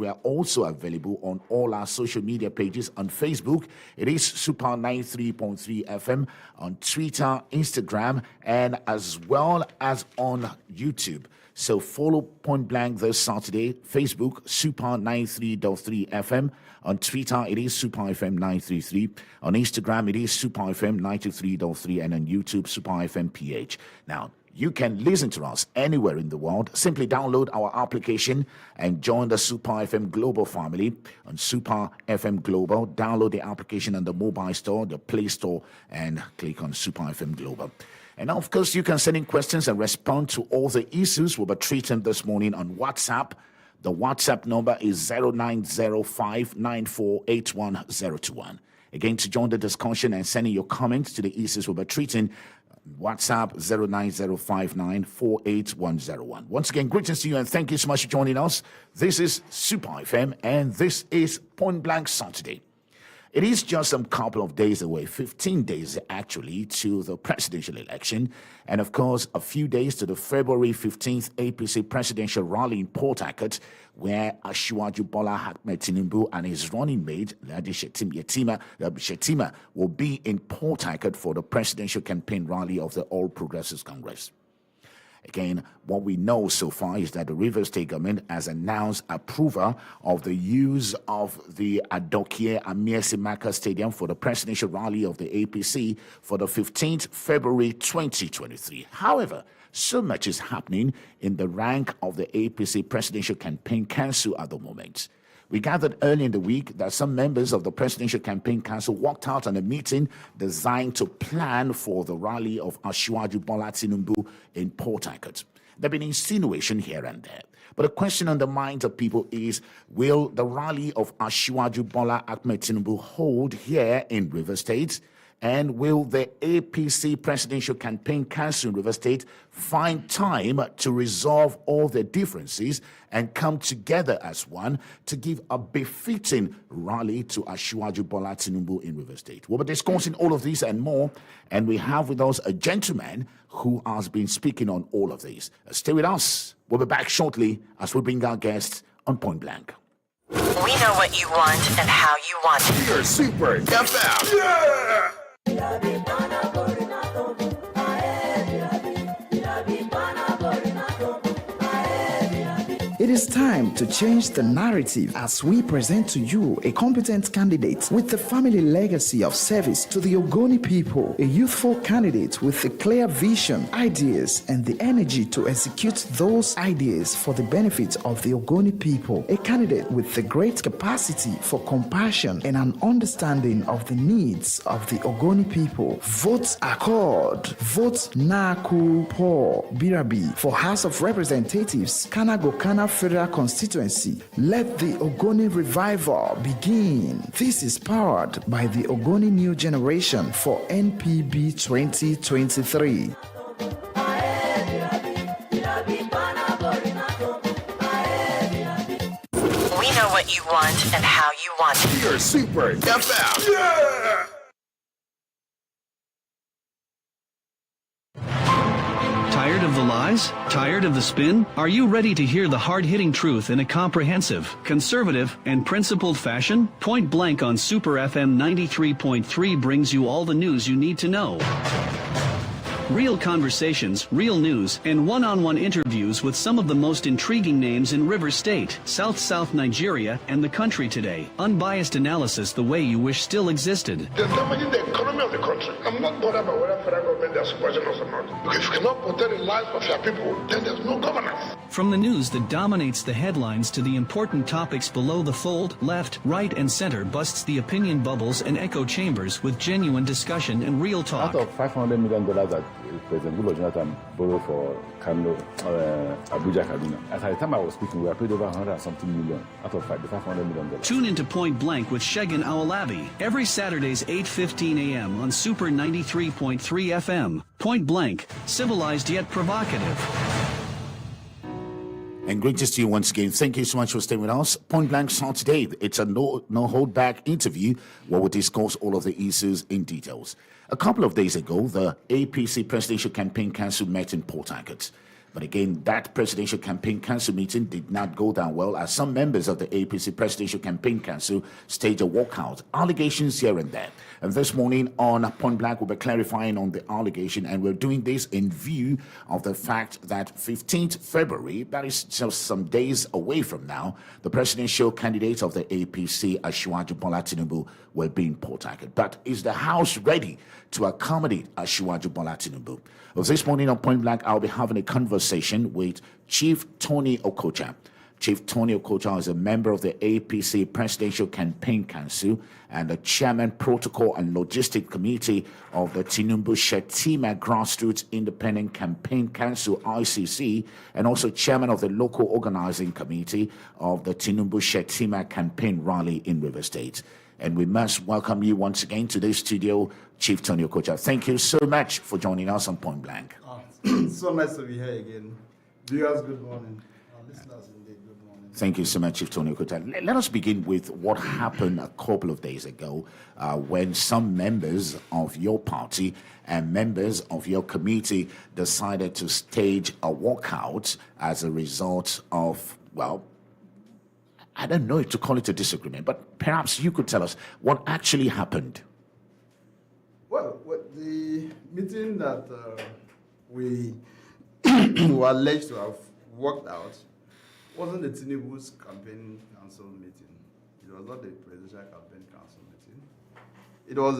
We are also available on all our social media pages. On Facebook, it is Super 93.3 FM, on Twitter, Instagram, and as well as on YouTube. So follow Point Blank this Saturday. Facebook, Super 93.3 FM. On Twitter, it is Super FM 933. On Instagram, it is Super FM 93.3. And on YouTube, Super FM PH. Now, you can listen to us anywhere in the world. Simply download our application and join the Super FM Global family on Super FM Global. Download the application on the mobile store, the Play Store, and click on Super FM Global. And now, of course, you can send in questions and respond to all the issues we'll be treating this morning on WhatsApp. The WhatsApp number is 0905948101. Again, to join the discussion and send in your comments to the issues we'll be treating, WhatsApp 09059488101. Once again, greetings to you and thank you so much for joining us. This is Super FM and this is Point Blank Saturday. It is just a couple of days away, 15 days actually, to the presidential election. And of course, a few days to the February 15th APC presidential rally in Port Harcourt, where Asiwaju Bola Ahmed Tinubu and his running mate, Ladi Shettima, will be in Port Harcourt for the presidential campaign rally of the All Progressives Congress. Again, what we know so far is that the Rivers State government has announced approval of the use of the Adokie Amir Simaka Stadium for the presidential rally of the APC for the 15th February 2023. However, so much is happening in the rank of the APC Presidential Campaign Council at the moment. We gathered early in the week that some members of the Presidential Campaign Council walked out on a meeting designed to plan for the rally of Asiwaju Bola Tinubu in Port Harcourt. There have been insinuation here and there. But the question on the minds of people is, will the rally of Asiwaju Bola Ahmed Tinubu hold here in River State? And will the APC Presidential Campaign Council in River State find time to resolve all their differences and come together as one to give a befitting rally to Asiwaju Bola Tinubu in River State? We'll be discussing all of these and more, and we have with us a gentleman who has been speaking on all of these. Stay with us. We'll be back shortly as we bring our guests on Point Blank. We know what you want and how you want it. We are Super FM. Yeah! It is time to change the narrative as we present to you a competent candidate with the family legacy of service to the Ogoni people, a youthful candidate with a clear vision, ideas, and the energy to execute those ideas for the benefit of the Ogoni people, a candidate with the great capacity for compassion and an understanding of the needs of the Ogoni people. Vote Accord. Vote Naku Po Birabi for House of Representatives, Kanagokana Federal Constituency. Let the Ogoni revival begin. This is powered by the Ogoni New Generation for NPB 2023. We know what you want and how you want it. We are Super FM. Yeah! Tired of the lies? Tired of the spin? Are you ready to hear the hard-hitting truth in a comprehensive, conservative, and principled fashion? Point Blank on Super FM 93.3 brings you all the news you need to know. Real conversations, real news, and one-on-one interviews with some of the most intriguing names in River State, South Nigeria, and the country today. Unbiased analysis the way you wish still existed. They're damaging the economy of the country. I'm not bothered about whether federal government is supporting us or not. Because if you cannot protect the lives of your people, then there's no governance. From the news that dominates the headlines to the important topics below the fold, left, right, and center busts the opinion bubbles and echo chambers with genuine discussion and real talk. Out of $500 million that President Goodluck Jonathan borrowed for Kano, Abuja, Kaduna. At the time I was speaking, we were paid over 100 and something million out of the $500 million. Tune into Point Blank with Shegun Awolabi every Saturdays 8:15 a.m. on Super 93.3 FM. Point Blank, civilized yet provocative. And greetings to you once again. Thank you so much for staying with us. Point Blank start today. It's a no hold back interview where we discuss all of the issues in details. A couple of days ago, the APC Presidential Campaign Council met in Port Harcourt. But again, that Presidential Campaign Council meeting did not go down well, as some members of the APC Presidential Campaign Council staged a walkout. Allegations here and there. And this morning on Point Blank, we'll be clarifying on the allegation, and we're doing this in view of the fact that 15th February, that is just some days away from now, the presidential candidate of the APC, Asiwaju Bola Tinubu, will be in Port Harcourt. But is the House ready to accommodate Asiwaju Bola Tinubu? Well, this morning on Point Blank, I'll be having a conversation with Chief Tony Okocha. Chief Tony Okocha is a member of the APC Presidential Campaign Council and the Chairman Protocol and Logistic Committee of the Tinubu Shettima Grassroots Independent Campaign Council, ICC, and also Chairman of the Local Organizing Committee of the Tinubu Shettima Campaign Rally in River State. And we must welcome you once again to this studio, Chief Tony Okocha. Thank you so much for joining us on Point Blank. So nice to be here again. Viewers, good morning. Listeners, indeed, good morning. Thank you so much, Chief Tony Okocha. Let us begin with what happened a couple of days ago when some members of your party and members of your committee decided to stage a walkout as a result of, well, I don't know if to call it a disagreement, but perhaps you could tell us what actually happened. Well, the meeting that we were alleged to have worked out wasn't the Tinubu's campaign council meeting. It was not the presidential campaign council meeting. It was,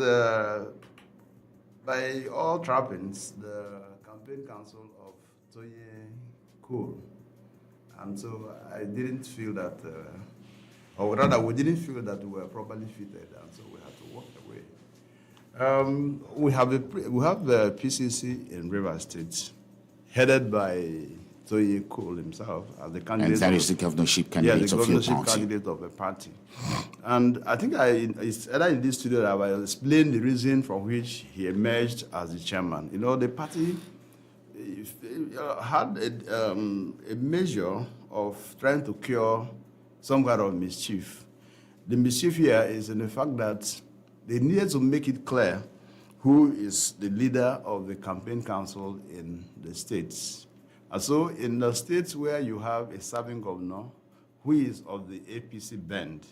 by all trappings, the campaign council of Toye Cole. And so I didn't feel that, or rather, we didn't feel that we were properly fitted, and so we had to walk away. We have the PCC in River State, headed by Toye Cole himself as the candidate. And that is the governorship candidate of your party. Candidate of a party. And I think it's either in this studio that I will explain the reason for which he emerged as the chairman. You know, the party had a measure of trying to cure some kind of mischief. The mischief here is in the fact that they needed to make it clear who is the leader of the campaign council in the states. And so in the states where you have a serving governor who is of the APC band,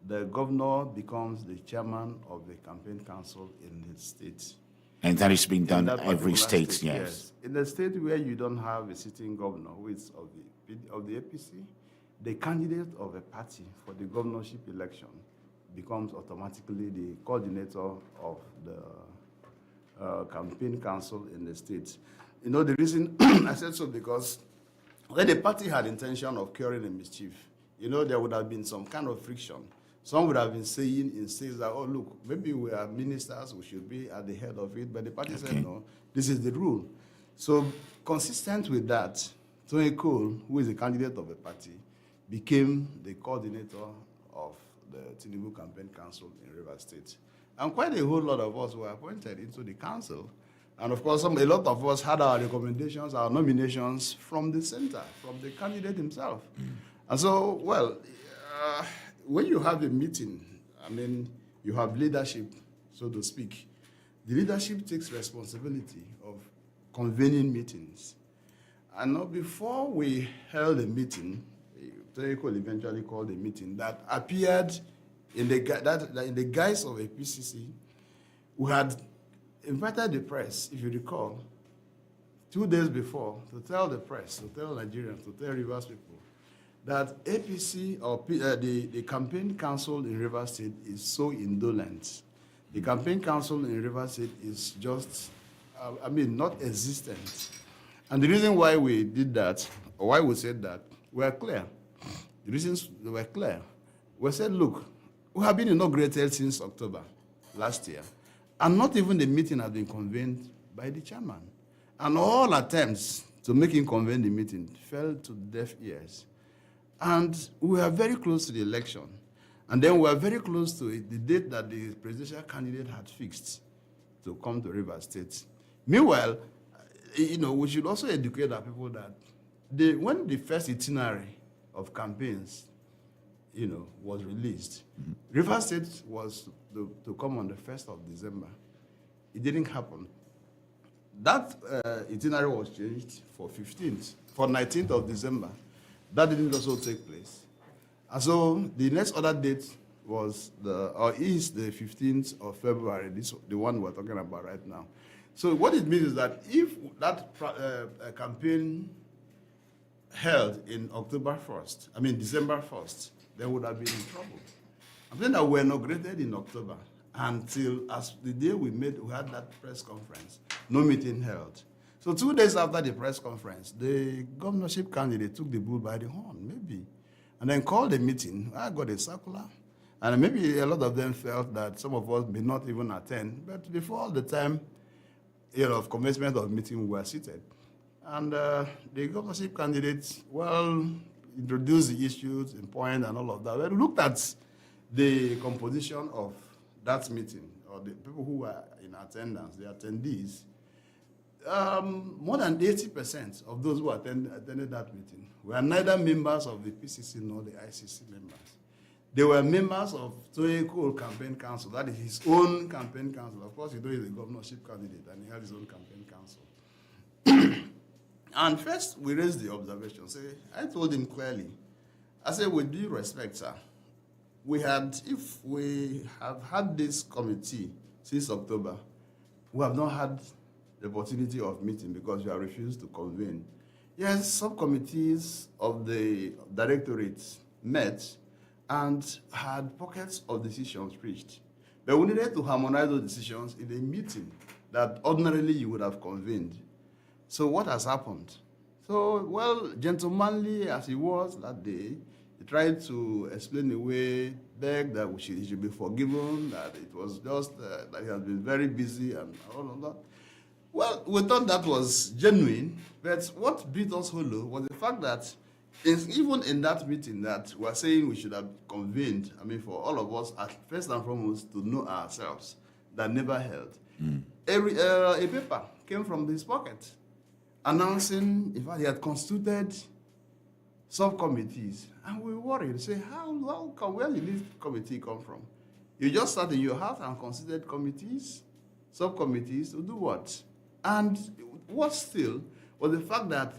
the governor becomes the chairman of the campaign council in the states. And that is being done every state, yes. In the state where you don't have a sitting governor who is of the APC, the candidate of a party for the governorship election becomes automatically the coordinator of the campaign council in the state. You know, the reason I said so because when the party had intention of curing the mischief, you know, there would have been some kind of friction. Some would have been saying in states that, oh, look, maybe we are ministers, we should be at the head of it. But the party said, no, this is the rule. So consistent with that, Tony Cole, who is a candidate of a party, became the coordinator of the Tinubu Campaign Council in River State. And quite a whole lot of us were appointed into the council. And of course, a lot of us had our recommendations, our nominations from the center, from the candidate himself. And so, well, when you have a meeting, I mean, you have leadership, so to speak. The leadership takes responsibility of convening meetings. And now before we held a meeting, Cole eventually called a meeting that appeared in the guise of a PCC. We had invited the press, if you recall, 2 days before to tell the press, to tell Nigerians, to tell Rivers people, that APC or the campaign council in Rivers State is so indolent. The campaign council in Rivers State is just, not existent. And the reason why we did that, or why we said that, were clear. The reasons were clear. We said, look, we have been inaugurated since October last year, and not even the meeting has been convened by the chairman. And all attempts to make him convene the meeting fell to deaf ears. And we were very close to the election. And then we were very close to the date that the presidential candidate had fixed to come to River State. Meanwhile, we should also educate our people that when the first itinerary of campaigns, was released, River State was to come on the 1st of December. It didn't happen. that itinerary was changed for 19th of December. That didn't also take place. And so the next other date is the 15th of February, the one we're talking about right now. So what it means is that if that campaign held in December 1st, they would have been in trouble. I'm saying that we were inaugurated in October until as the day we had that press conference, no meeting held. So 2 days after the press conference, the governorship candidate took the bull by the horn, maybe, and then called a meeting. I got a circular, and maybe a lot of them felt that some of us may not even attend, but before the time of commencement of meeting, we were seated. And the governorship candidates, introduced the issues in point and all of that. We looked at the composition of that meeting, or the people who were in attendance, the attendees. More than 80% of those who attended that meeting were neither members of the PCC nor the ICC members. They were members of Toye Cole Campaign Council, that is his own campaign council. Of course, he's a governorship candidate and he had his own campaign council. And first, we raised the observation. I told him clearly, I said, with due respect, sir, if we have had this committee since October, we have not had the opportunity of meeting because you have refused to convene. Yes, subcommittees of the directorates met and had pockets of decisions reached. But we needed to harmonize those decisions in a meeting that ordinarily you would have convened. So what has happened? So, gentlemanly as he was that day, he tried to explain away, beg that he should be forgiven, that it was just that he had been very busy and all of that. Well, we thought that was genuine, but what beat us hollow was the fact that even in that meeting that we are saying we should have convened, for all of us, first and foremost, to know ourselves, that never held. A paper came from his pocket announcing, in fact, he had constituted subcommittees. And we worried, say, where did this committee come from? You just sat in your house and constituted committees, subcommittees, to do what? And what still was the fact that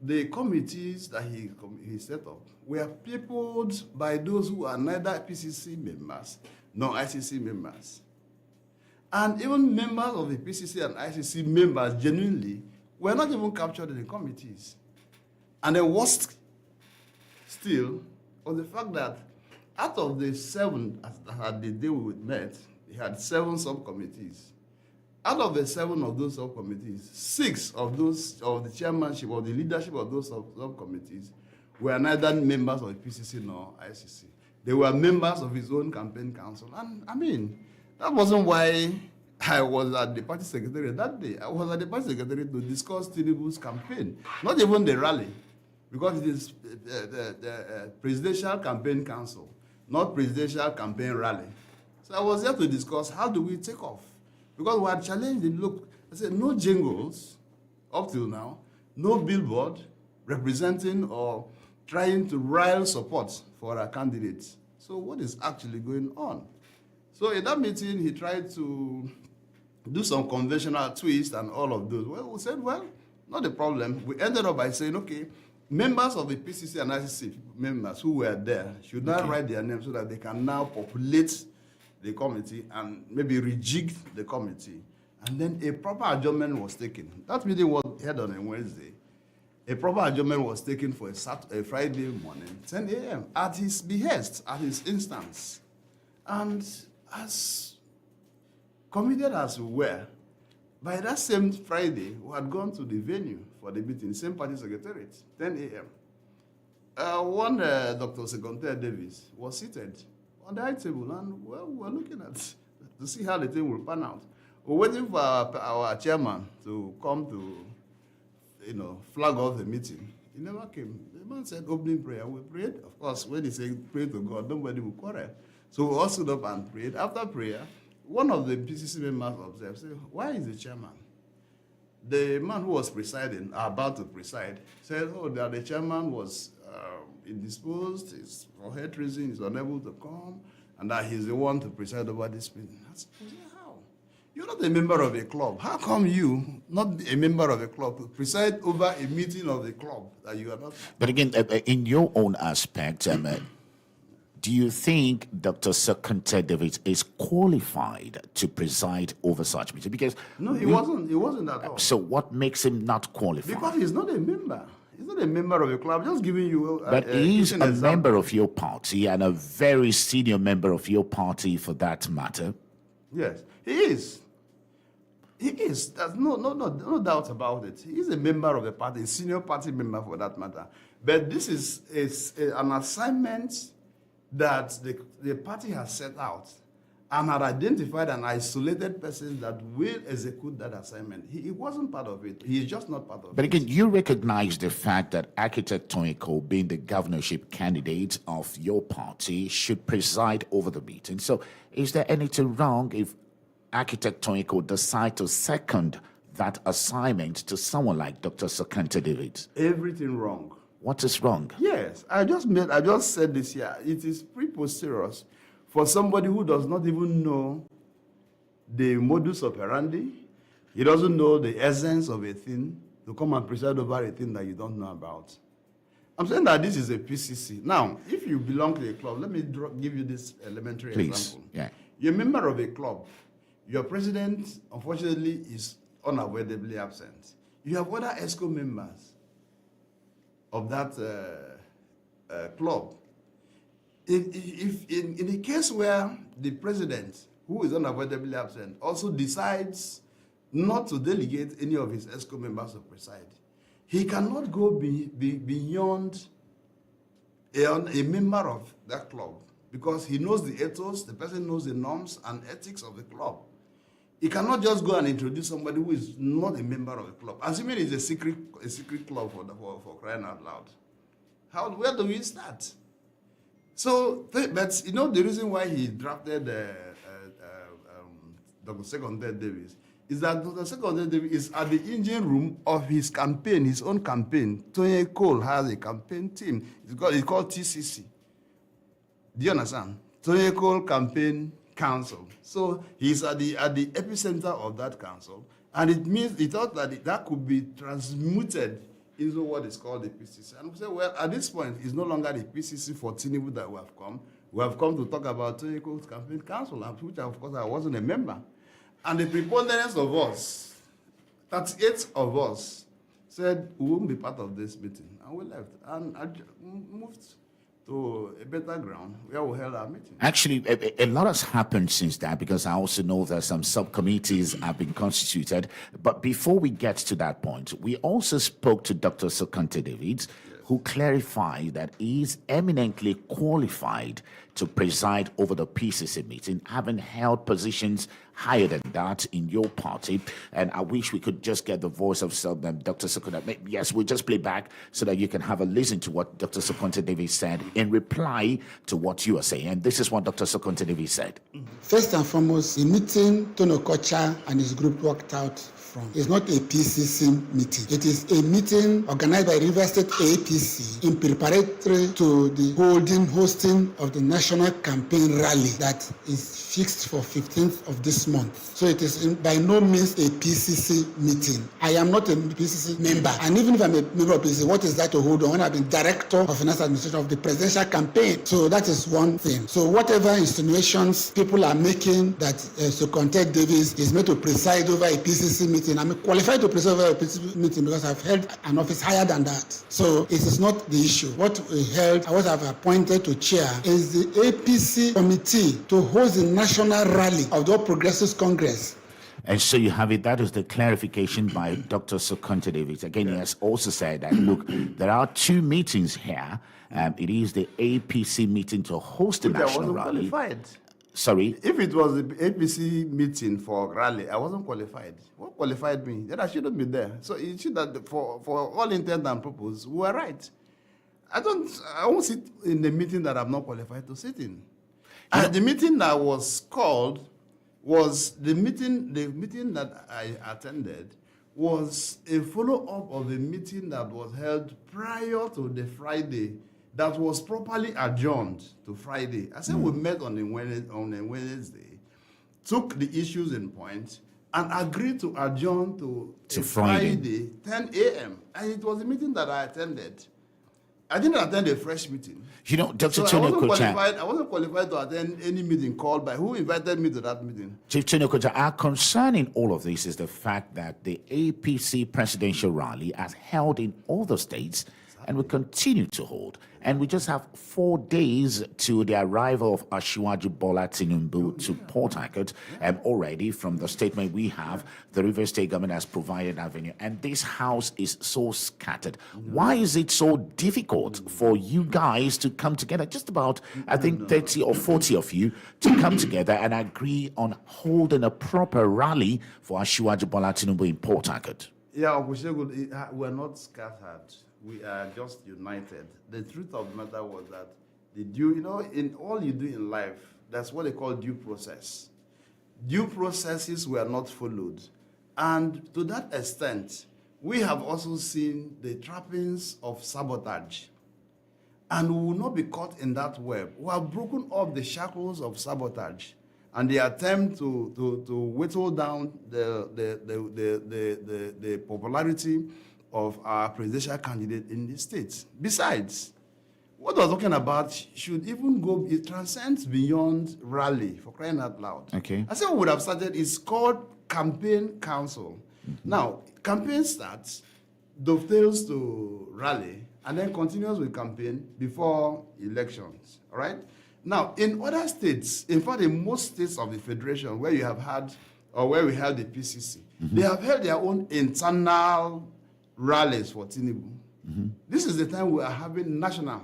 the committees that he set up were peopled by those who are neither PCC members nor ICC members. And even members of the PCC and ICC members genuinely were not even captured in the committees. And the worst still was the fact that out of the 7 at the day we met, he had 7 subcommittees. Out of the 7 of those subcommittees, 6 of the chairmanship or the leadership of those subcommittees were neither members of the PCC nor ICC. They were members of his own campaign council. And that wasn't why I was at the party secretariat that day. I was at the party secretariat to discuss Tinubu's campaign, not even the rally, because it is the presidential campaign council, not presidential campaign rally. So I was there to discuss how do we take off. Because we had challenged the look. I said, no jingles up till now, no billboard representing or trying to rile support for our candidates. So what is actually going on? So in that meeting, he tried to do some conventional twist and all of those. Well, we said, not a problem. We ended up by saying, okay, members of the PCC and ICC members who were there should not write their names so that they can now populate the committee and maybe rejig the committee. And then a proper adjournment was taken. That meeting was held on a Wednesday. A proper adjournment was taken for a Friday morning, 10 a.m., at his behest, at his instance. And as committed as we were, by that same Friday, we had gone to the venue for the meeting, the same party secretariat, 10 a.m. One Dr. Segonte Davis was seated on the high table, and we were looking at to see how the thing will pan out. We're waiting for our chairman to come to, flag off the meeting. He never came. The man said opening prayer. We prayed. Of course, when he said pray to God, nobody will quarrel. So we all stood up and prayed. After prayer, one of the PCC members observed, said, "Why is the chairman?" The man who was presiding, about to preside, said, that the chairman was indisposed, for health reasons, he's unable to come, and that he's the one to preside over this meeting. I said, how? You're not a member of a club. How come you, not a member of a club, preside over a meeting of the club that you are not? But again, in your own aspect, do you think Dr. Sekonte David is qualified to preside over such meeting? Because No, he wasn't. He wasn't at all. so what makes him not qualified? Because he's not a member. He's not a member of a club. I'm just giving you. But he's an a example. member of your party and a very senior member of your party for that matter. Yes, he is. He is. There's no doubt about it. He's a member of the party, a senior party member for that matter. But this is an assignment that the party has set out and had identified an isolated person that will execute that assignment. He wasn't part of it. He is just not part of it. But again, you recognize the fact that Architect Toyiko, being the governorship candidate of your party, should preside over the meeting. So is there anything wrong if Architect Toyiko decide to second that assignment to someone like Dr. Sekonte David? Everything wrong. What is wrong? Yes, I just said this here. It is preposterous for somebody who does not even know the modus operandi, he doesn't know the essence of a thing, to come and preside over a thing that you don't know about. I'm saying that this is a PCC. Now, if you belong to a club, let me give you this elementary Please. example. Yeah. You're a member of a club. Your president, unfortunately, is unavoidably absent. You have other ESCO members of that club. If in a case where the president, who is unavoidably absent, also decides not to delegate any of his ESCO members to preside, he cannot go beyond a member of that club because he knows the ethos, the person knows the norms and ethics of the club. He cannot just go and introduce somebody who is not a member of the club, assuming it's a secret club for crying out loud. Where do we start? So, but you know the reason why he drafted Dr. Sekonte Davis is that Dr. Sekonte Davis is at the engine room of his campaign, his own campaign. Tony Cole has a campaign team. It's called TCC. Do you understand? Tony Cole Campaign Council. So he's at the epicenter of that council, and it means he thought that that could be transmuted into what is called the PCC. And we say, well, at this point, it's no longer the PCC for Tinubu that we have come. We have come to talk about Tony Cole's Campaign Council, which of course I wasn't a member. And the preponderance of us, 38 of us, said we won't be part of this meeting, and we left. And I moved to a better ground where we held our meeting. Actually, a lot has happened since that because I also know that some subcommittees have been constituted. But before we get to that point, we also spoke to Dr. Sekonte David, who clarified that he is eminently qualified to preside over the PCC meeting, having held positions higher than that in your party. And I wish we could just get the voice of Dr. Sekonte. Yes, we'll just play back so that you can have a listen to what Dr. Sekonte David said in reply to what you are saying. And this is what Dr. Sekonte David said. First and foremost, the meeting Tony Okocha and his group worked out from is not a PCC meeting. It is a meeting organized by River State APC in preparatory to the hosting of the national campaign rally that is fixed for 15th of this month. So it is by no means a PCC meeting. I am not a PCC member. And even if I'm a member of PCC, what is that to hold on when I've been director of finance administration of the presidential campaign? So that is one thing. So whatever insinuations people are making that Sekonte Davis is meant to preside over a PCC meeting, I'm qualified to preside over a PCC meeting because I've held an office higher than that. So it is not the issue. What we held, what I've appointed to chair is the APC committee to host the national rally of the All Progressives Congress. And so you have it. That is the clarification by Dr. Sekonte David. Again, he has also said that, look, there are two meetings here. It is the APC meeting to host the national rally. Qualified. Sorry? If it was the APC meeting for rally, I wasn't qualified. What qualified me? Then I shouldn't be there. So it should that for all intent and purpose, we were right. I won't sit in the meeting that I'm not qualified to sit in. And the meeting that was called was the meeting that I attended was a follow-up of a meeting that was held prior to the Friday that was properly adjourned to Friday. I said we met on a Wednesday took the issues in point, and agreed to adjourn to Friday. 10 a.m. And it was a meeting that I attended. I didn't attend a fresh meeting. You know, Dr. So Tony I wasn't qualified to attend any meeting called by who invited me to that meeting. Chief Tony Okocha, our concern in all of this is the fact that the APC presidential rally has held in all the states and will continue to hold. And we just have 4 days to the arrival of Asiwaju Bola Tinubu to Port Harcourt. Already from the statement we have, the Rivers State government has provided avenue. And this house is so scattered. Why is it so difficult for you guys to come together? Just about, I think, 30 or 40 of you to come together and agree on holding a proper rally for Asiwaju Bola Tinubu in Port Harcourt. Yeah, Okwusegun, we're not scattered. We are just united. The truth of the matter was that in all you do in life, that's what they call due process. Due processes were not followed. And to that extent, we have also seen the trappings of sabotage. And we will not be caught in that web. We have broken off the shackles of sabotage and the attempt to whittle down the popularity of our presidential candidate in the states. Besides, what we're talking about should even go, it transcends beyond rally, for crying out loud. Okay. I said we would have started, it's called campaign council. Now, campaign starts, dovetails to rally, and then continues with campaign before elections, all right? Now, in other states, in fact, in most states of the Federation where you have had, or where we have the PCC, they have held their own internal rallies for Tinubu. This is the time we are having national.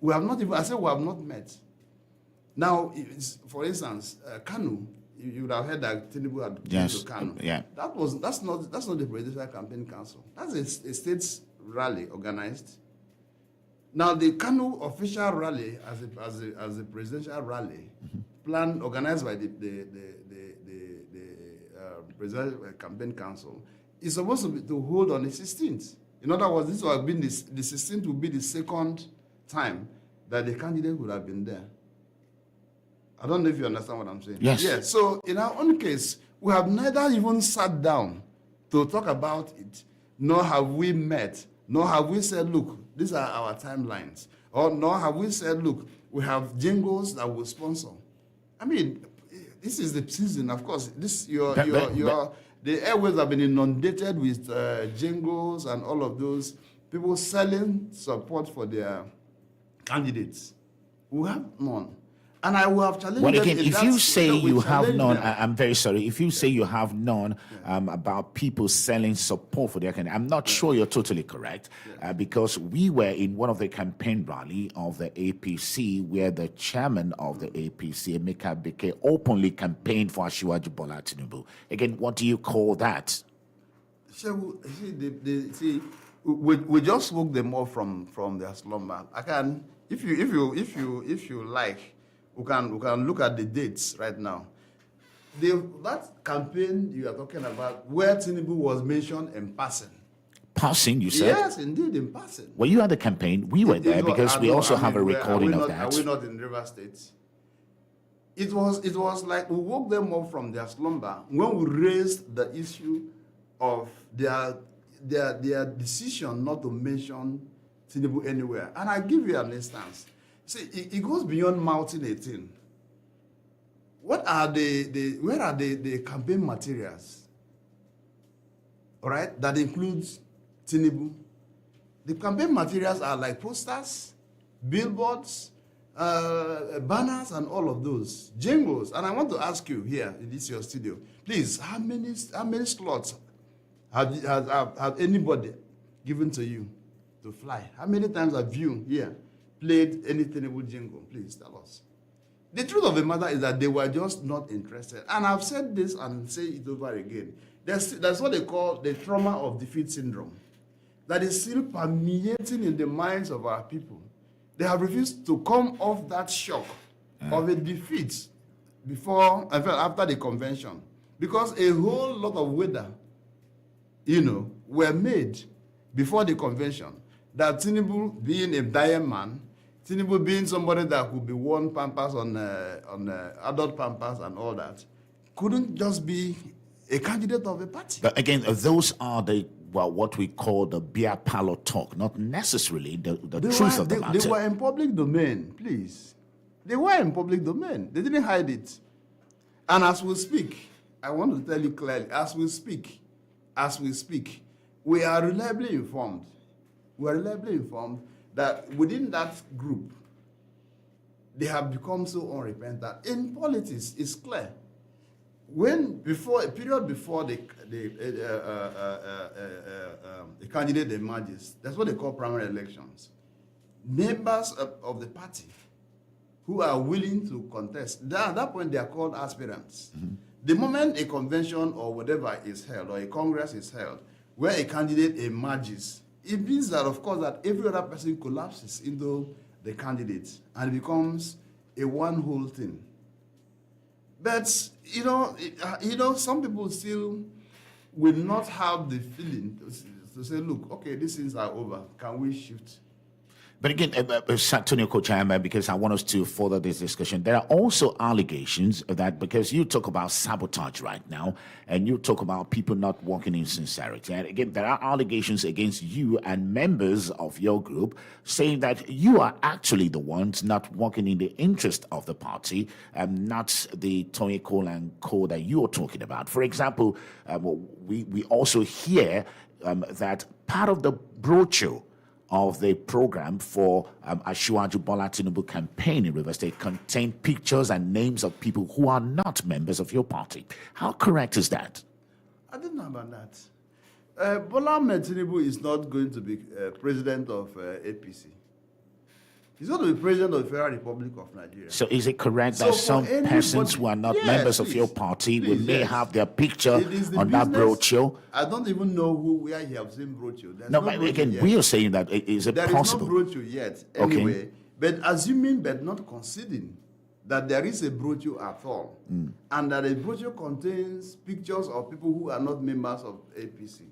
We have not even, I said we have not met. Now, for instance, Kanu, you would have heard that Tinubu had been to Kanu. Yeah. That's not the presidential campaign council. That's a state's rally organized. Now, the Kanu official rally as a presidential rally, planned, organized by the presidential campaign council, is supposed to hold on the 16th. In other words, this would have been the 16th would be the second time that the candidate would have been there. I don't know if you understand what I'm saying. Yes. Yeah. So in our own case, we have neither even sat down to talk about it, nor have we met, nor have we said, look, these are our timelines. Or nor have we said, look, we have jingles that will sponsor. I mean, this is the season, of course. The airways have been inundated with jingles and all of those people selling support for their candidates. We have none. And I will have challenged Well, them. again, if you say you have none, them. I'm very sorry. If you say you have none about people selling support for their candidate, I'm not sure you're totally correct because we were in one of the campaign rally of the APC where the chairman of the APC, Emeka Beke, openly campaigned for Asiwaju Bola Tinubu. Again, what do you call that? We just woke them up from their slumber. I can, if you like. We can look at the dates right now. That campaign you are talking about, where Tinubu was mentioned in passing. Passing, you said? Yes, indeed, in passing. Well, you had the campaign. We were there because we also have a recording of that. Are we not in River State? It was like we woke them up from their slumber when we raised the issue of their decision not to mention Tinubu anywhere. And I give you an instance. See, it goes beyond Mountain 18. Where are the campaign materials? All right, that includes Tinubu. The campaign materials are like posters, billboards, banners, and all of those jingles. And I want to ask you here in this your studio, please, how many slots have anybody given to you to fly? How many times have you here played any Tinubu jingle? Please tell us. The truth of the matter is that they were just not interested. And I've said this and say it over again. That's what they call the trauma of defeat syndrome. That is still permeating in the minds of our people. They have refused to come off that shock of a defeat after the convention. Because a whole lot of weather, were made before the convention that Tinubu, being a dire man, Tinubu being somebody that could be worn pampers on adult pampers and all that, couldn't just be a candidate of a party. But again, those are what we call the beer parlor talk, not necessarily the truth of the matter. They were in public domain, please. They were in public domain. They didn't hide it. And as we speak, I want to tell you clearly, as we speak, we are reliably informed. We are reliably informed that within that group, they have become so unrepentant. In politics, it's clear. A period before the candidate emerges, that's what they call primary elections. Members of the party who are willing to contest, at that point they are called aspirants. Mm-hmm. The moment a convention or whatever is held, or a congress is held, where a candidate emerges, it means that, of course, that every other person collapses into the candidate and it becomes a one whole thing. But, some people still will not have the feeling to say, look, okay, these things are over. Can we shift? But again, Antonio Kochayama, because I want us to further this discussion, there are also allegations that, because you talk about sabotage right now, and you talk about people not working in sincerity, and again, there are allegations against you and members of your group saying that you are actually the ones not working in the interest of the party, not the Tony Cole and Co that you are talking about. For example, we also hear that part of the brochure of the program for Asiwaju Bola Tinubu campaign in Rivers State contain pictures and names of people who are not members of your party. How correct is that? I didn't know about that. Bola Ahmed Tinubu is not going to be president of APC. He's going to be president of the Federal Republic of Nigeria. So is it correct that some persons who are not members of your party may have their picture on that brochure? I don't even know where he has seen brochure. No, but again, we are saying that is it possible? There is no brochure yet, anyway. Okay. But assuming but not conceding that there is a brochure at all, and that a brochure contains pictures of people who are not members of APC,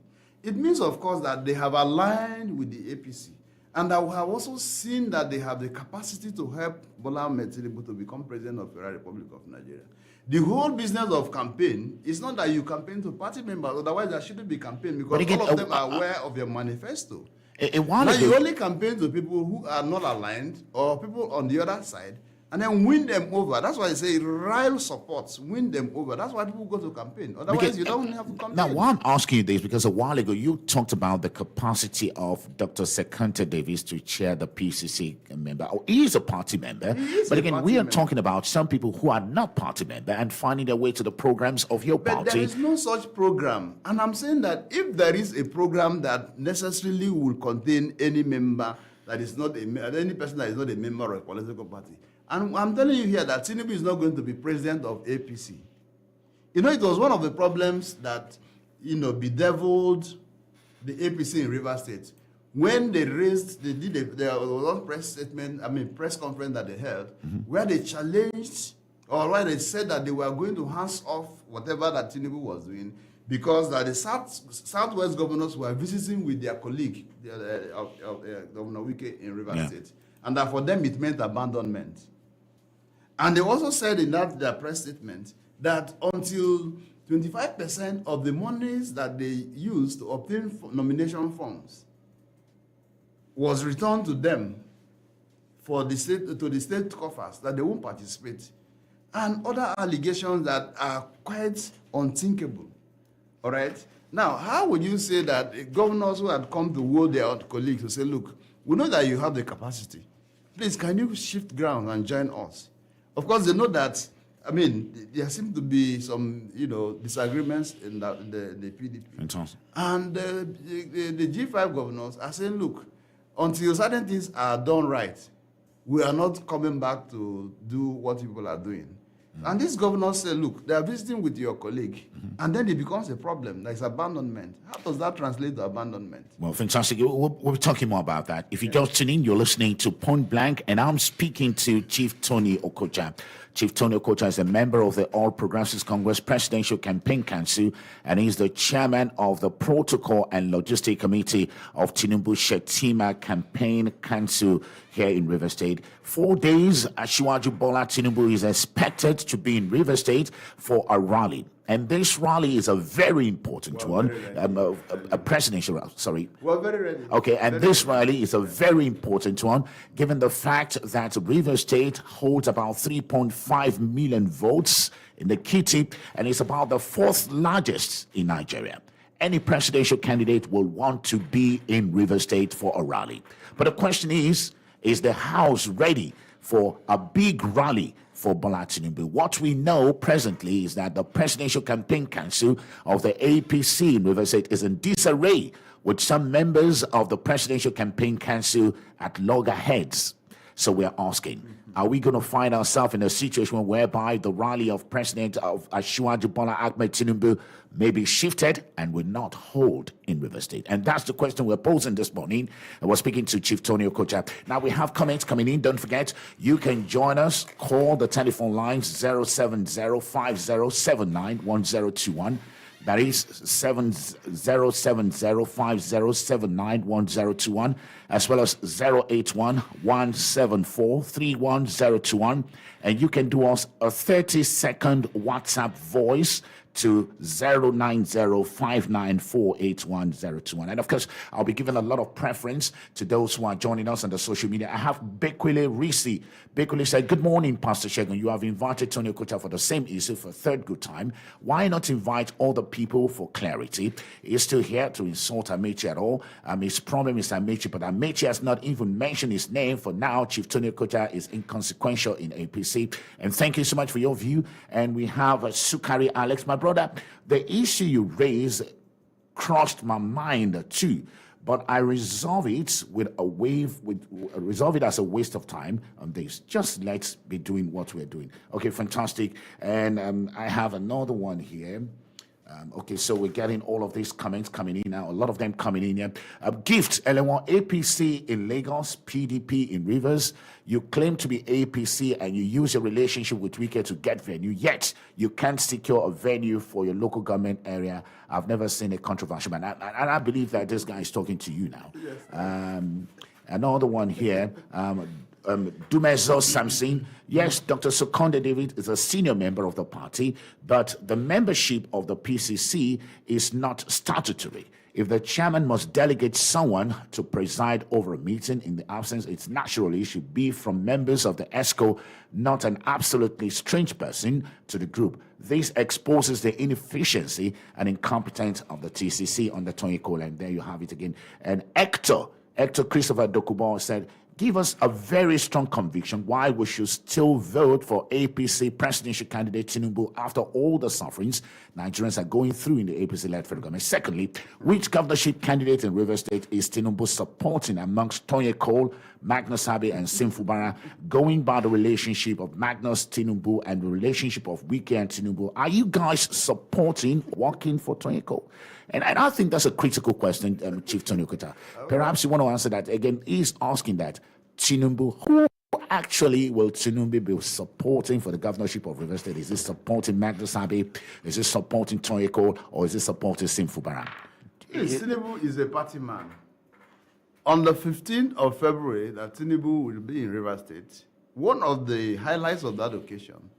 it means, of course, that they have aligned with the APC. And I have also seen that they have the capacity to help Bola Ahmed Tinubu to become president of the Federal Republic of Nigeria. The whole business of campaign is not that you campaign to party members, otherwise there shouldn't be campaign, because again, all of them are aware of your manifesto. Now you only campaign to people who are not aligned or people on the other side, and then win them over. That's why I say real support, win them over. That's why people go to campaign. Otherwise, you don't have to campaign. Now, why I'm asking you this, because a while ago you talked about the capacity of Dr. Sekanta Davis to chair the PCC member. Oh, he is a party member. But again, we are talking about some people who are not party member and finding their way to the programs of your party. But there is no such program. And I'm saying that if there is a program that necessarily will contain any member that is not any person that is not a member of a political party, and I'm telling you here that Tinubu is not going to be president of APC. It was one of the problems that, bedeviled the APC in Rivers State. When they there was one press conference that they held, where they challenged, or where they said that they were going to hands off whatever that Tinubu was doing, because that the Southwest governors were visiting with their colleague, Governor Wike in Rivers State. And that for them it meant abandonment. And they also said in their press statement that until 25% of the monies that they used to obtain nomination forms was returned to them to the state coffers, that they won't participate. And other allegations that are quite unthinkable. All right? Now, how would you say that governors who had come to woo their colleagues to say, look, we know that you have the capacity. Please, can you shift ground and join us? Of course, they know that, there seem to be some, disagreements in the PDP. Fantastic. And the G5 governors are saying, look, until certain things are done right, we are not coming back to do what people are doing. And these governors say, look, they are visiting with your colleague, and then it becomes a problem. There's abandonment. How does that translate to abandonment? Well, fantastic. We'll be talking more about that. If you just tune in, you're listening to Point Blank, and I'm speaking to Chief Tony Okocha. Chief Tony Okocha is a member of the All Progressives Congress Presidential Campaign Council, and he's the chairman of the Protocol and Logistic Committee of Tinubu Shetima Campaign Council here in River State. 4 days, Asiwaju Bola Tinubu is expected to be in River State for a rally. And this rally is a very important one, a presidential rally, sorry. We're very ready. Okay, and this rally is a very important one, given the fact that River State holds about 3.5 million votes in the Kitty, and it's about the fourth largest in Nigeria. Any presidential candidate will want to be in River State for a rally. But the question is the House ready for a big rally for Bola Tinubu? What we know presently is that the Presidential Campaign Council of the APC in River State is in disarray, with some members of the Presidential Campaign Council at loggerheads. So we're asking, are we going to find ourselves in a situation whereby the rally of President of Asiwaju Bola Ahmed Tinubu may be shifted and will not hold in River State? And that's the question we're posing this morning. And we're speaking to Chief Tony Okocha. Now, we have comments coming in. Don't forget, you can join us. Call the telephone lines 070-5079-1021. That is 707050791021, as well as 081-174-31021. And you can do us a 30-second WhatsApp voice to 09059481021. And of course, I'll be giving a lot of preference to those who are joining us on the social media. I have Bekwele Risi. Bekwele said, good morning, Pastor Shegun. You have invited Tony Okocha for the same issue for a third good time. Why not invite all the people for clarity? He's still here to insult Amechi at all. His problem is Amechi, but Amechi has not even mentioned his name. For now, Chief Tony Okocha is inconsequential in APC. And thank you so much for your view. And we have Sukari Alex, my brother. The issue you raised crossed my mind too, but I resolve it resolve it as a waste of time on this. Just let's be doing what we're doing. Okay, fantastic. And I have another one here. Okay, so we're getting all of these comments coming in now, a lot of them coming in here. Gift, Eleanor, APC in Lagos, PDP in Rivers. You claim to be APC and you use your relationship with Wike to get venue, yet you can't secure a venue for your local government area. I've never seen a controversial man. And I believe that this guy is talking to you now. Yes. Another one here. Dumezo Samson. Yes, Dr. Sokonde David is a senior member of the party, but the membership of the PCC is not statutory. If the chairman must delegate someone to preside over a meeting in the absence, it naturally should be from members of the ESCO, not an absolutely strange person to the group. This exposes the inefficiency and incompetence of the TCC under Tony Cole. And there you have it again. And Hector Christopher Dokubo said, give us a very strong conviction why we should still vote for APC presidential candidate Tinubu after all the sufferings Nigerians are going through in the APC-led federal government. Secondly, which governorship candidate in River State is Tinubu supporting amongst Tony Cole, Magnus Abe, and Sim Fubara? Going by the relationship of Magnus Tinubu and the relationship of Wike and Tinubu, are you guys supporting working for Tony Cole? And I think that's a critical question, Chief Tony Okocha. Perhaps you want to answer that again. He's asking that Tinubu, who actually will Tinubu be supporting for the governorship of River State? Is it supporting Magnus Abe? Is it supporting Tony Cole? Or is it supporting Sim Fubara? Tinubu is a party man. On the 15th of February, that Tinubu will be in River State, one of the highlights of that occasion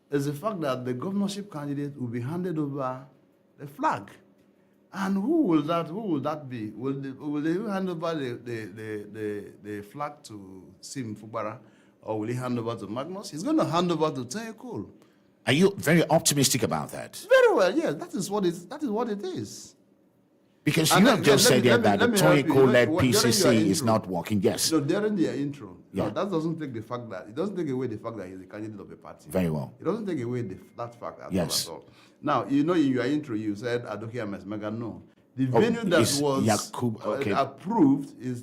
is the fact that the governorship candidate will be handed over the flag. And who will that be? Will they hand over the flag to Sim Fubara, or will he hand over to Magnus? He's going to hand over to Tony Cole. Are you very optimistic about that? Very well, yes. That is what it is. Because you have just said that the Tony Cole-led PCC is not working. Yes. So during their intro, that doesn't take away the fact that he's a candidate of a party. Very well. It doesn't take away that fact at yes. all. Now, in your intro, you said Adoke Amesmega. No. The venue that was approved is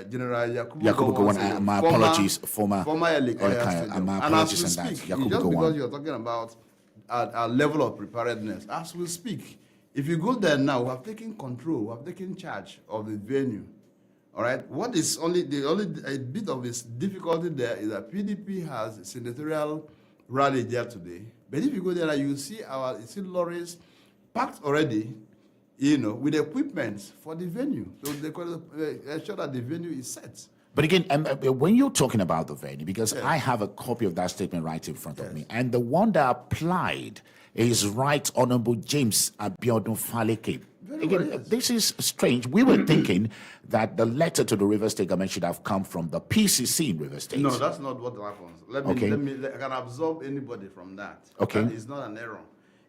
General Yakubu Gowon. My apologies, former Stadium. And as we speak, just because you're talking about our level of preparedness, as we speak, if you go there now, we have taken control, we have taken charge of the venue. All right. What is only a bit of this difficulty there is that PDP has a senatorial rally there today. But if you go there, you see lorries packed already, with equipment for the venue. So they ensure that the venue is set. But again, when you're talking about the venue, because I have a copy of that statement right in front of me, and the one that applied is Right Honorable James Abiodun Faleke. Again, this is strange. We were thinking that the letter to the Rivers State government should have come from the PCC in Rivers State. No, that's not what happens. Let me I can absorb anybody from that. Okay. It's not an error.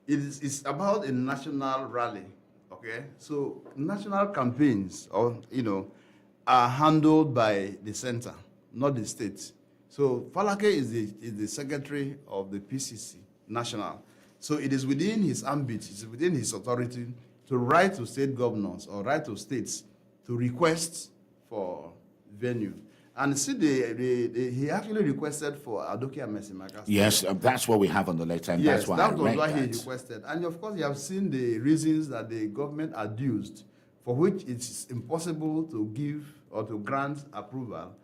It's about a national rally. Okay. So national campaigns are handled by the center, not the state. So Falake is the secretary of the PCC national. So it is within his ambit, it's within his authority to write to state governors or write to states to request for venue. And see, he actually requested for Adokia Mesimaka. Yes, that's what we have on the letter, and that's why that I was read why that. he requested. And of course, you have seen the reasons that the government adduced for which it's impossible to give or to grant approval,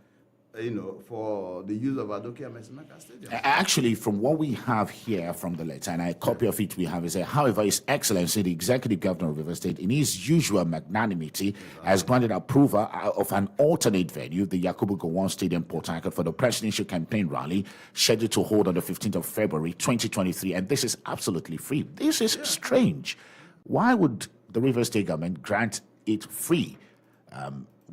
for the use of Adokia Mesimaka Stadium. Actually, from what we have here from the letter, and a copy of it we have, is that, however, His Excellency, the Executive Governor of River State, in his usual magnanimity, has granted approval of an alternate venue, the Yakubu Gowon Stadium, Port Harcourt, for the presidential campaign rally scheduled to hold on the 15th of February, 2023, and this is absolutely free. This is strange. Why would the River State government grant it free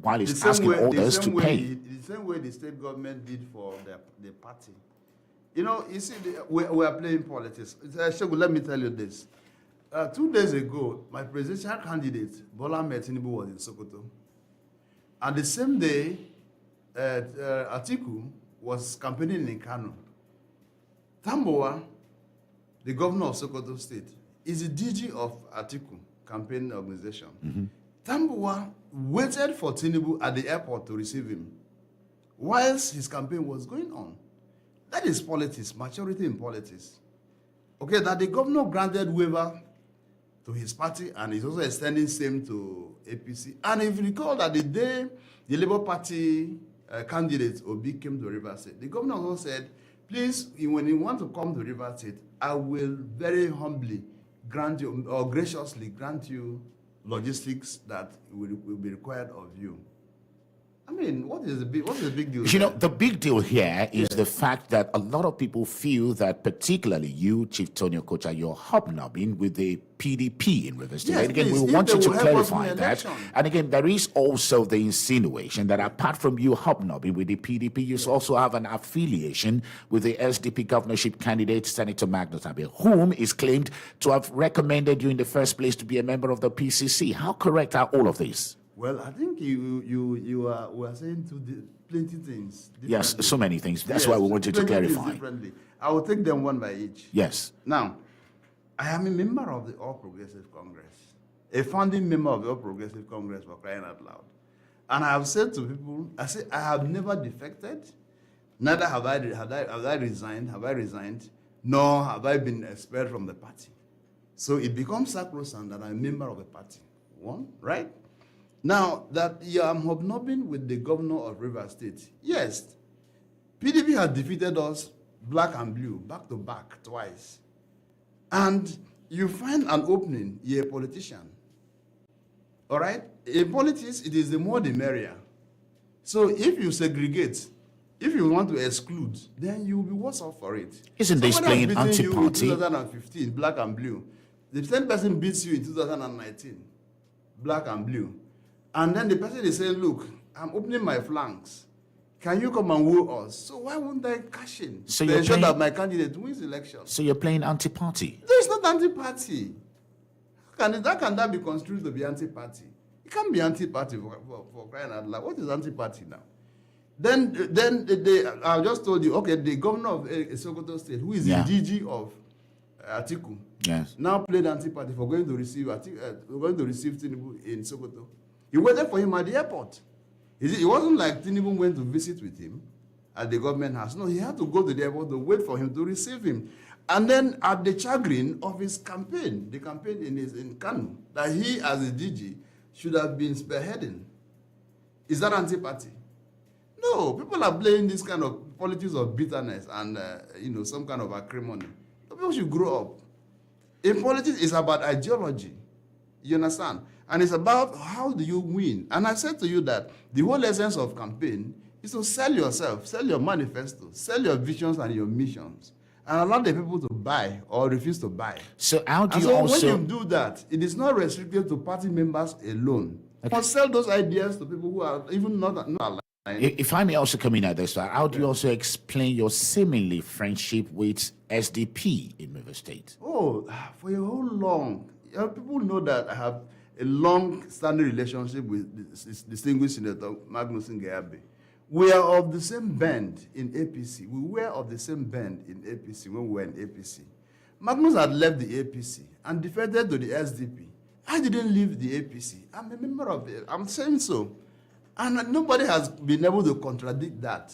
while it's asking others to pay? The same way the state government did for the party. You see, we are playing politics. Shogun, let me tell you this. 2 days ago, my presidential candidate, Bola Ahmed Tinubu, was in Sokoto. And the same day, Atiku was campaigning in Kano. Tamboa, the governor of Sokoto State, is the DG of Atiku campaign organization. Tamboa waited for Tinubu at the airport to receive him whilst his campaign was going on. That is politics, maturity in politics. Okay, that the governor granted waiver to his party and is also extending same to APC. And if you recall that the day the Labour Party candidate Obi came to Rivers State, the governor also said, please, when you want to come to Rivers State, I will very humbly grant you, or graciously grant you, logistics that will be required of you. I mean, what is the big deal? The big deal here is the fact that a lot of people feel that, particularly you, Chief Tony Okocha, you're hobnobbing with the PDP in Rivers State. Yes, and again, please, we want you to clarify that. election. And again, there is also the insinuation that apart from you hobnobbing with the PDP, you also have an affiliation with the SDP governorship candidate, Senator Magnus Abe, whom is claimed to have recommended you in the first place to be a member of the PCC. How correct are all of these? Well, I think we are saying plenty things. Yes, so many things. That's why we wanted to clarify. Differently. I will take them one by each. Yes. Now, I am a member of the All Progressive Congress, a founding member of the All Progressive Congress, for crying out loud. And I have said to people, I have never defected, neither have I resigned, nor have I been expelled from the party. So it becomes sacrosanct that I'm a member of a party. One, right? Now, that I'm hobnobbing with the governor of Rivers State. Yes, PDP has defeated us, black and blue, back to back, twice. And you find an opening, you're a politician. All right? In politics, it is the more the merrier. So if you segregate, if you want to exclude, then you will be worse off for it. Isn't this playing anti-party? You in anti-party? 2015, black and blue. The same person beats you in 2019, black and blue. And then the person is saying, look, I'm opening my flanks. Can you come and woo us? So why wouldn't I cash in? So to ensure that my candidate wins the election. So you're playing anti-party? There's not anti-party. How can that be construed to be anti-party? It can't be anti-party for crying out loud. What is anti-party now? Then I just told you, okay, the governor of Sokoto State, who is the DG of Atiku, yes, now played anti-party for going to receive Tinubu in Sokoto. He waited for him at the airport. It wasn't like Tinubu went to visit with him at the government house. No, he had to go to the airport to wait for him to receive him. And then at the chagrin of his campaign, the campaign in Kano, that he as a DG should have been spearheading. Is that anti-party? No, people are playing this kind of politics of bitterness and some kind of acrimony. People should grow up. In politics, it's about ideology. You understand? And it's about how do you win. And I said to you that the whole essence of campaign is to sell yourself, sell your manifesto, sell your visions and your missions, and allow the people to buy or refuse to buy. So how do And you so also... when you do that, it is not restricted to party members alone. You must sell those ideas to people who are even not aligned. If I may also come in at this, how do you also explain your seemingly friendship with SDP in River State? Oh, for a whole long, people know that I have a long-standing relationship with this distinguished Senator Magnus Ngeabe. We are of the same band in APC. We were of the same band in APC when we were in APC. Magnus had left the APC and defected to the SDP. I didn't leave the APC. I'm a member of it. I'm saying so. And nobody has been able to contradict that.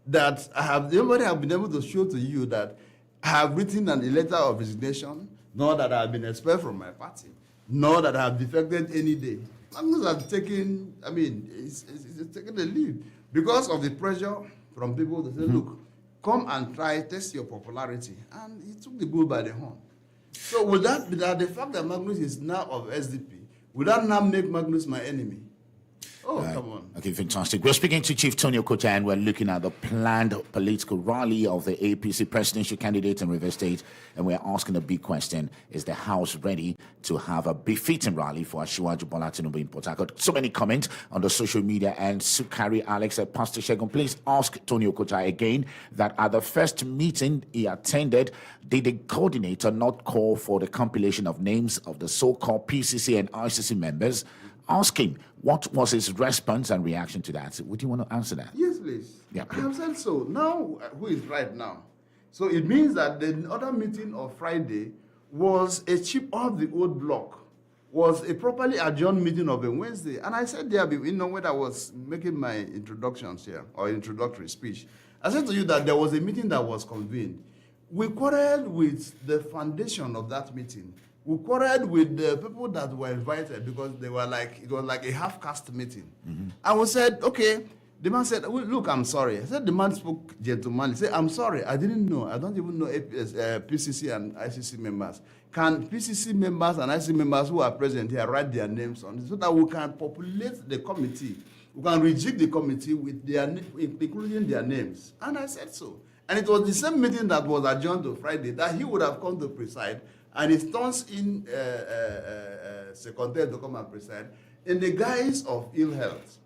Nobody has been able to show to you that I have written a letter of resignation, nor that I have been expelled from my party, nor that I have defected any day. Magnus has taken, he's taken a leave because of the pressure from people to say, look, come and try, test your popularity. And he took the bull by the horn. So would that be that the fact that Magnus is now of SDP, would that now make Magnus my enemy? Oh, come on. Okay, fantastic. We're speaking to Chief Tony Okocha, and we're looking at the planned political rally of the APC presidential candidate in River State, and we're asking a big question: is the House ready to have a befitting rally for Asiwaju Bola Tinubu in Port Harcourt? So many comments on the social media, and Sukari Alex said, Pastor Shegun, please ask Tony Okocha again that at the first meeting he attended, did the coordinator not call for the compilation of names of the so-called PCC and ICC members? Ask him what was his response and reaction to that. Would you want to answer that? Yes, please. Yeah. I have said so. Now, who is right now? So it means that the other meeting of Friday was a chip off the old block, was a properly adjourned meeting of a Wednesday. And I said there, when I was making my introductions here, or introductory speech, I said to you that there was a meeting that was convened. We quarreled with the foundation of that meeting. We quarreled with the people that were invited because it was like a half-caste meeting. And we said, okay. The man said, well, look, I'm sorry. I said, the man spoke gentlemanly. He said, I'm sorry, I didn't know. I don't even know PCC and ICC members. Can PCC members and ICC members who are present here write their names on it so that we can populate the committee? We can reject the committee with including their names. And I said so. And it was the same meeting that was adjourned to Friday that he would have come to preside, and he turns in secondary to come and preside in the guise of ill health.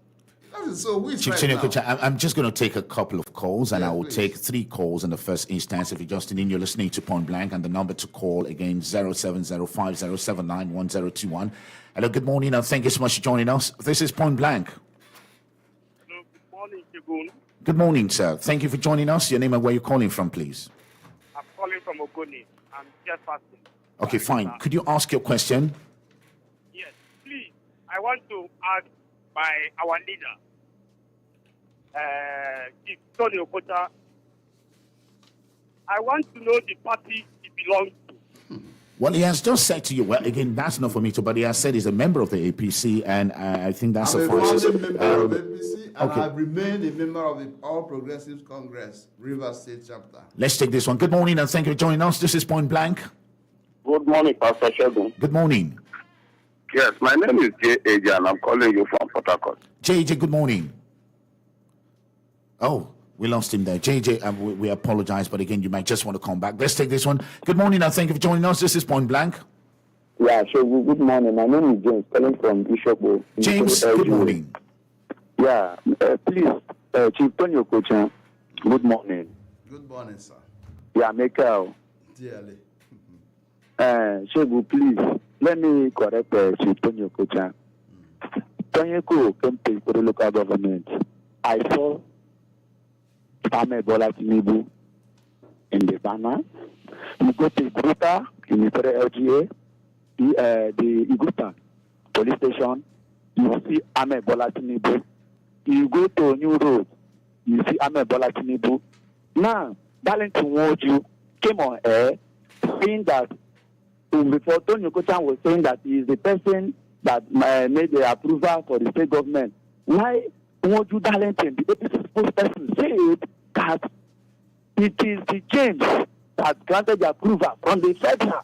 That is so weird. Chief Senior Coach, I'm just going to take a couple of calls, and I will take 3 calls in the first instance. If you're just in, you're listening to Point Blank, and the number to call again 07050791021. Hello, good morning, and thank you so much for joining us. This is Point Blank. Hello, good morning, Shegun. Good morning, sir. Thank you for joining us. Your name and where you're calling from, please. I'm calling from Ogoni. I'm just fasting. Okay, fine. Could you ask your question? Yes, please. I want to ask by our leader, Chief Tony Okocha. I want to know the party he belongs to. Well, he has just said to you, well, again, that's not for me to, but he has said he's a member of the APC, and I think that suffices. I'm a member of APC, and I've remained a member of the All Progressives Congress, River State Chapter. Let's take this one. Good morning, and thank you for joining us. This is Point Blank. Good morning, Pastor Shegun. Good morning. Yes, my name is J.A.J. and I'm calling you from Port Harcourt. J.J., good morning. Oh, we lost him there. J.J., we apologize, but again, you might just want to come back. Let's take this one. Good morning, and thank you for joining us. This is Point Blank. Yeah, sure. Good morning. My name is James, calling from Ishopo. James, good morning. Yeah, please, Chief Tony Okocha, good morning. Good morning, sir. Yeah, Michael. Dearly. Shegun, please, let me correct Chief Tony Okocha. Tony Okocha came for the local government. I saw Ahmed Bola Tinubu in the banner. You go to Iguta in the LGA, the Iguta police station, you see Ahmed Bola Tinubu. You go to New Road, you see Ahmed Bola Tinubu. Now, Darlington Woju came on air saying that before Tony Okocha was saying that he is the person that made the approval for the state government. Why Woju Darlington, the APC spokesperson, said that it is the James that granted the approval from the federal,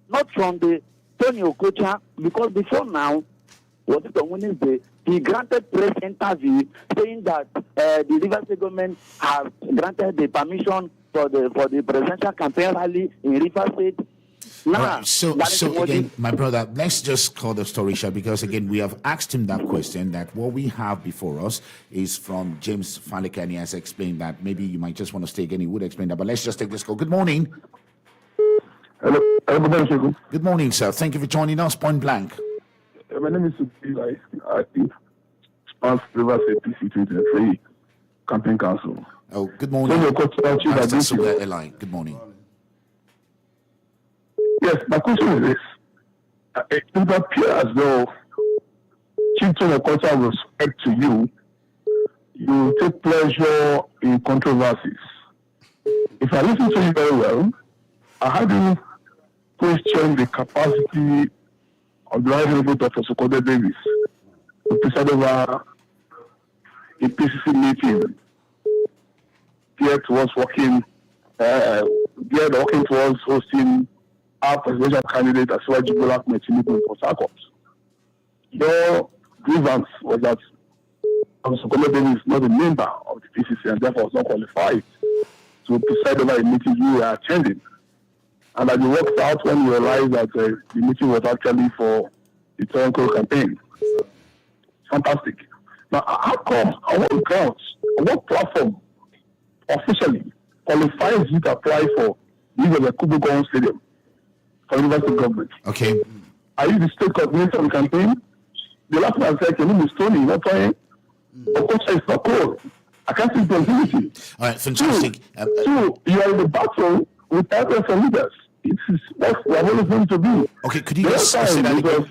not from the Tony Okocha, because before now, was it on Wednesday, he granted press interview saying that the Rivers State government has granted the permission for the presidential campaign rally in Rivers State. Now, All right, so again, my brother, let's just call the story short because again, we have asked him that question. That what we have before us is from James Faleke, and he has explained that. Maybe you might just want to stay again. He would explain that, but let's just take this call. Good morning. Hello, everybody. Good morning, sir. Thank you for joining us. Point blank. My name is Supi. I sponsor Rivers APC 2023 campaign council. Oh, good morning. Good morning. Yes, my question is this. It would appear as though Chief Tony Okocha, with respect to you, you take pleasure in controversies. If I listen to you very well, how do you question the capacity of the Honorable Dr. Sokoto Davis to preside over a PCC meeting geared working towards hosting our presidential candidate as well as Bola Ahmed Tinubu in Port Harcourt? Your grievance was that Dr. Sokoto Davis is not a member of the PCC and therefore was not qualified to preside over a meeting you were attending. And that you worked out when you realized that the meeting was actually for the Toronto campaign. Fantastic. Now, how come, on what grounds, on what platform officially qualifies you to apply for use of the Kubu Gowon Stadium for university government? Okay. Are you the state coordinator of the campaign? The last one I said, can you be Stony, not trying? Of course, it's not cool. I can't see continuity. All right, fantastic. Two, you are in the battle with others and leaders. It is what we are always going to be. Okay, could you just say that again?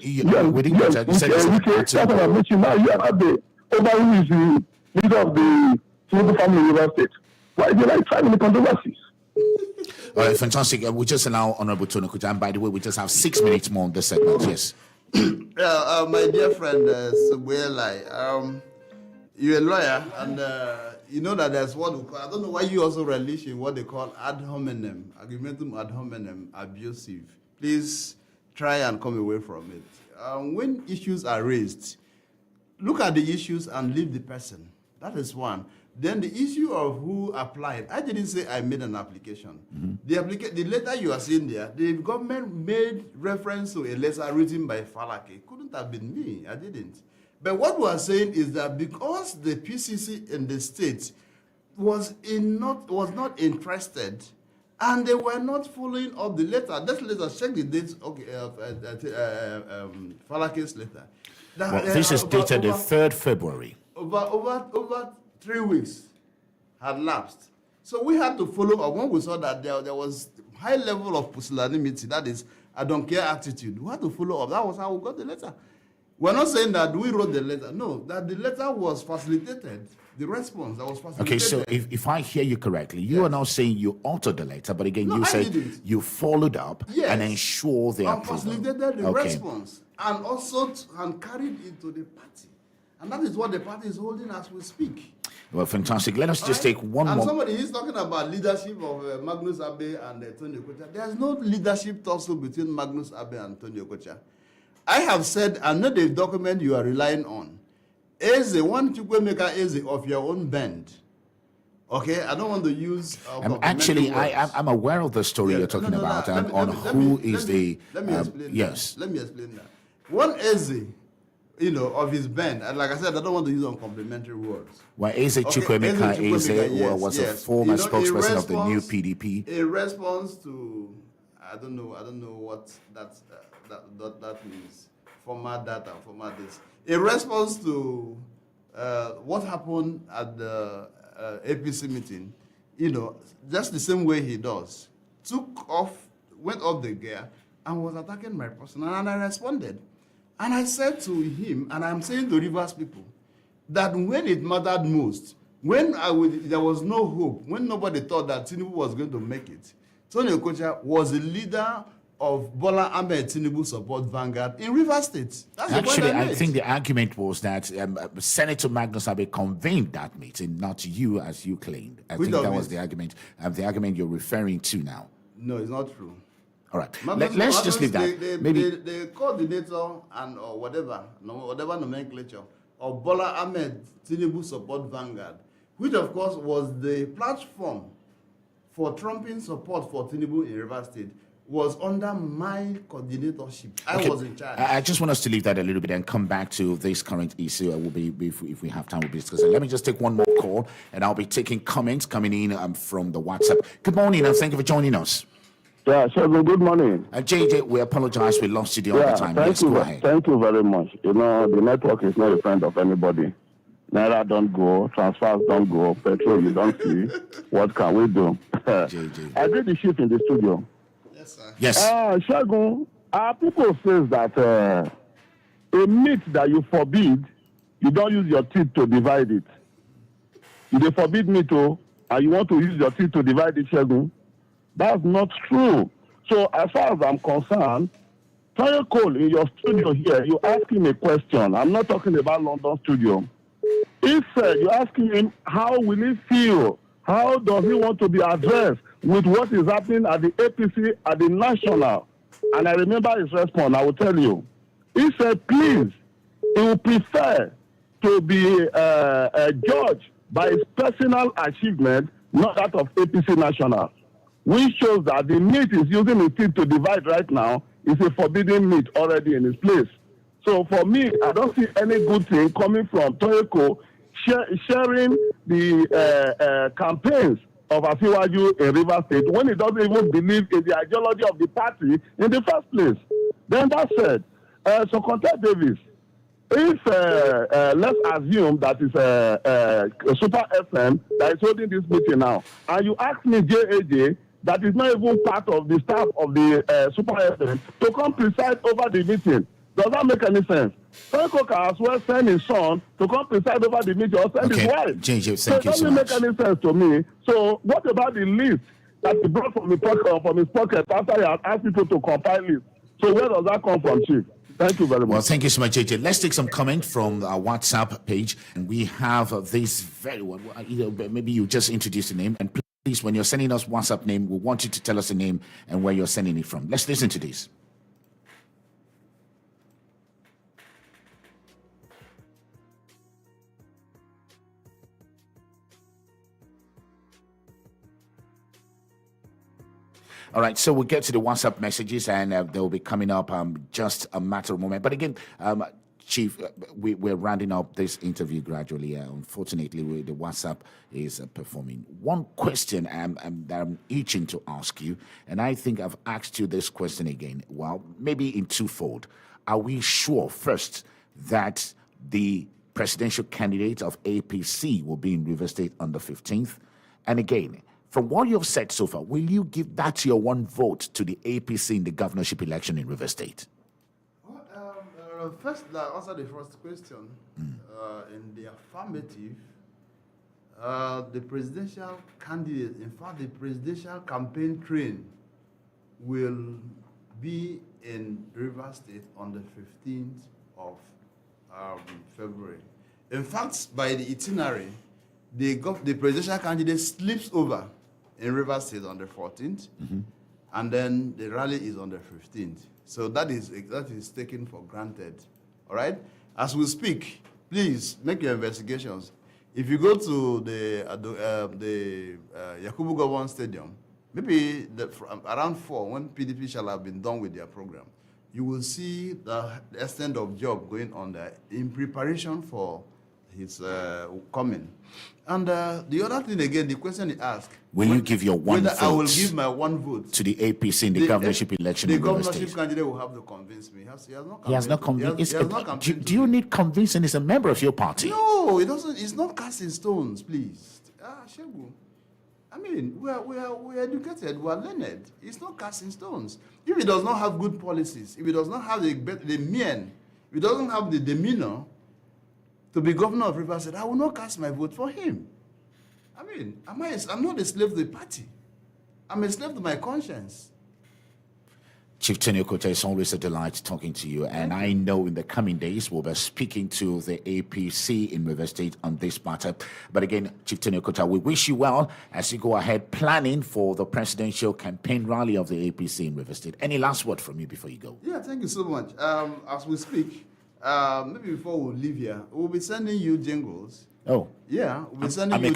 That's what I'm mentioning now. You are not the over who is the leader of the Tinubu family in Rivers State. Why do you like trying the controversies? All right, fantastic. We just allow Honorable Tony Okocha. And by the way, we just have 6 minutes more on this segment. Yes. My dear friend, Subuelai, you're a lawyer, and you know that there's what we call, I don't know why you also relish in what they call ad hominem, argumentum ad hominem, abusive. Please try and come away from it. When issues are raised, look at the issues and leave the person. That is one. Then the issue of who applied. I didn't say I made an application. Mm-hmm. The letter you are seeing there, the government made reference to a letter written by Falake. It couldn't have been me. I didn't. But what we are saying is that because the PCC in the state was not interested, and they were not following up the letter. That letter, check the dates of Falake's letter. This is dated the 3rd February. Over 3 weeks had lapsed. So we had to follow up. When we saw that there was high level of pusillanimity, that is, I don't care attitude, we had to follow up. That was how we got the letter. We're not saying that we wrote the letter. No, that the letter was facilitated. The response that was facilitated. Okay, so if I hear you correctly, you are now saying you altered the letter, but again, you said you followed up and ensured the approval. Facilitated the response and also and carried it to the party. And that is what the party is holding as we speak. Well, fantastic. Let us just take one more. And somebody is talking about leadership of Magnus Abe and Tony Okocha. There's no leadership tussle between Magnus Abe and Tony Okocha. I have said, and not the document you are relying on, is one Chukwemeka Eze of your own band. Okay, I don't want to use. Actually, I'm aware of the story you're talking about and on who is the. Let me explain. Yes. Let me explain that. One Eze, of his band, and like I said, I don't want to use uncomplimentary words. Well, Eze Chukwemeka Eze was a former spokesperson of the new PDP. In response to, I don't know what that means. Former data, former this. In response to what happened at the APC meeting, just the same way he does, went off the gear and was attacking my person, and I responded. And I said to him, and I'm saying to Rivers people, that when it mattered most, when there was no hope, when nobody thought that Tinubu was going to make it, Tony Okocha was the leader of Bola Ahmed Tinubu support vanguard in Rivers State. That's actually, I think the argument was that Senator Magnus Abe convened that meeting, not you, as you claimed. I think that was the argument. The argument you're referring to now. No, it's not true. All right. Let's just leave that. Maybe the coordinator and or whatever nomenclature of Bola Ahmed Tinubu support vanguard which of course was the platform for trumping support for Tinubu in Rivers State, was under my coordinatorship. I was in charge. I just want us to leave that a little bit and come back to this current issue. Will be if we have time, we'll be discussing. Let me just take one more call, and I'll be taking comments coming in from the WhatsApp. Good morning, and thank you for joining us. Yeah, sure. Good morning. JJ, we apologize. We lost you the other time. Yes, go ahead. Thank you very much. You know, the network is not a friend of anybody. Naira don't go, transfers don't go, petrol you don't see. What can we do? JJ. I did the shift in the studio. Yes. Shagun, people says that a meat that you forbid, you don't use your teeth to divide it. They forbid meat, and you want to use your teeth to divide it, Shagun. That's not true. So as far as I'm concerned, Toyo Cole in your studio here, you ask him a question. I'm not talking about London studio. If you asking him how will he feel, how does he want to be addressed with what is happening at the APC at the national, and I remember his response, I will tell you. He said, please, he would prefer to be judged by his personal achievement, not that of APC national, which shows that the meat is using his teeth to divide right now is a forbidden meat already in his place. So for me, I don't see any good thing coming from Toyoko sharing the campaigns of Asiwaju in Rivers State when he doesn't even believe in the ideology of the party in the first place. Then that said, so Conte Davis, if let's assume that is Super FM that is holding this meeting now, and you ask me JAJ, that is not even part of the staff of the Super FM, to come preside over the meeting. Does that make any sense? Toyoko can as well send his son to come preside over the meeting or send his wife. JJ, So thank it you so doesn't much. make any sense to me. So what about the list that he brought from his pocket after he had asked people to compile it? So where does that come from, Chief? Thank you very much. Well, thank you so much, JJ. Let's take some comment from our WhatsApp page. And we have this very one. Maybe you just introduce the name. And please, when you're sending us WhatsApp name, we want you to tell us the name and where you're sending it from. Let's listen to this. All right, so we'll get to the WhatsApp messages, and they'll be coming up just a matter of moment. But again, Chief, we're rounding up this interview gradually. Unfortunately, the WhatsApp is performing. One question that I'm itching to ask you, and I think I've asked you this question again, well, maybe in twofold. Are we sure, first, that the presidential candidate of APC will be in River State on the 15th? And again, from what you've said so far, will you give that your one vote to the APC in the governorship election in River State? First, answer the first question. In the affirmative, the presidential candidate, in fact, the presidential campaign train will be in River State on the 15th of February. In fact, by the itinerary, the presidential candidate slips over in River State on the 14th, and then the rally is on the 15th. So that is taken for granted. All right? As we speak, please make your investigations. If you go to the Yakubu Gowon Stadium, maybe around 4, when PDP shall have been done with their program, you will see the extent of job going on there in preparation for his coming. And the other thing again, the question he asked, will you give your one vote? I will give my one vote to the APC in the governorship election the in River governorship State? candidate will have to convince me. He has not convinced. Do you need convincing? He's a member of your party. No, it doesn't. It's not cast in stones, please. Shegu. I mean, we're educated, we're learned. It's not cast in stones. If he does not have good policies, if he does not have the mien, if he doesn't have the demeanor to be governor of Rivers State, I will not cast my vote for him. I mean, I'm not a slave to the party. I'm a slave to my conscience. Chief Tony Okota, it's always a delight talking to you. And I know in the coming days we'll be speaking to the APC in River State on this matter. But again, Chief Tony Okota, we wish you well as you go ahead planning for the presidential campaign rally of the APC in River State. Any last word from you before you go? Yeah, thank you so much. As we speak, maybe before we leave here, we'll be sending you jingles. Oh. Yeah, we'll be sending you